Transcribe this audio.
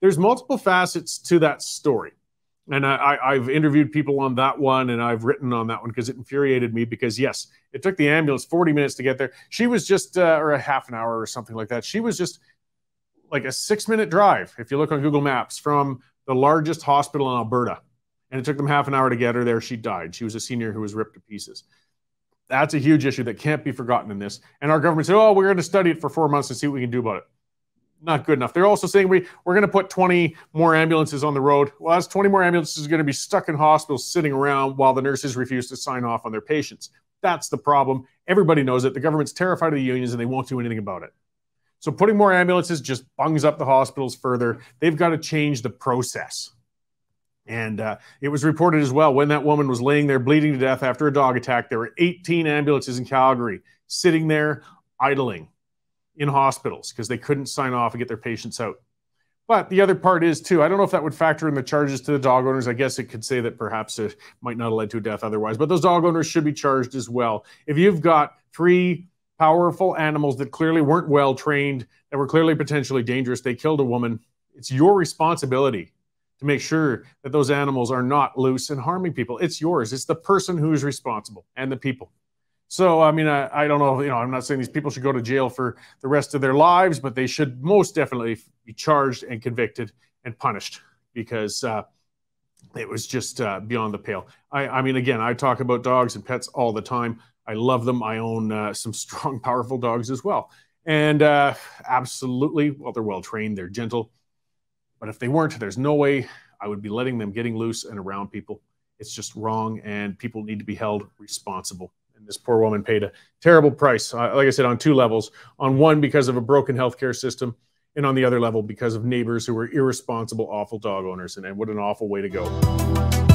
there's multiple facets to that story. And I've interviewed people on that one, and I've written on that one because it infuriated me because, yes, it took the ambulance 40 minutes to get there. She was just, or a half an hour or something like that. She was just like a 6-minute drive, if you look on Google Maps, from the largest hospital in Alberta. And it took them half an hour to get her there. She died. She was a senior who was ripped to pieces. That's a huge issue that can't be forgotten in this. And our government said, oh, we're going to study it for 4 months and see what we can do about it. Not good enough. They're also saying we're going to put 20 more ambulances on the road. Well, that's 20 more ambulances going to be stuck in hospitals sitting around while the nurses refuse to sign off on their patients. That's the problem. Everybody knows it. The government's terrified of the unions and they won't do anything about it. So putting more ambulances just bungs up the hospitals further. They've got to change the process. And it was reported as well, when that woman was laying there bleeding to death after a dog attack, there were 18 ambulances in Calgary sitting there idling in hospitals because they couldn't sign off and get their patients out. But the other part is, too, I don't know if that would factor in the charges to the dog owners. I guess it could say that perhaps it might not have led to a death otherwise. But those dog owners should be charged as well. If you've got 3 powerful animals that clearly weren't well trained, that were clearly potentially dangerous, they killed a woman, it's your responsibility to make sure that those animals are not loose and harming people. It's yours. It's the person who is responsible and the people. So, I mean, I don't know, I'm not saying these people should go to jail for the rest of their lives, but they should most definitely be charged and convicted and punished because it was just beyond the pale. I mean, again, I talk about dogs and pets all the time. I love them. I own some strong, powerful dogs as well. And absolutely, well, they're well-trained, they're gentle. But if they weren't, there's no way I would be letting them getting loose and around people. It's just wrong, and people need to be held responsible. And this poor woman paid a terrible price, like I said, on 2 levels. On one, because of a broken healthcare system, and on the other level, because of neighbors who were irresponsible, awful dog owners. And what an awful way to go.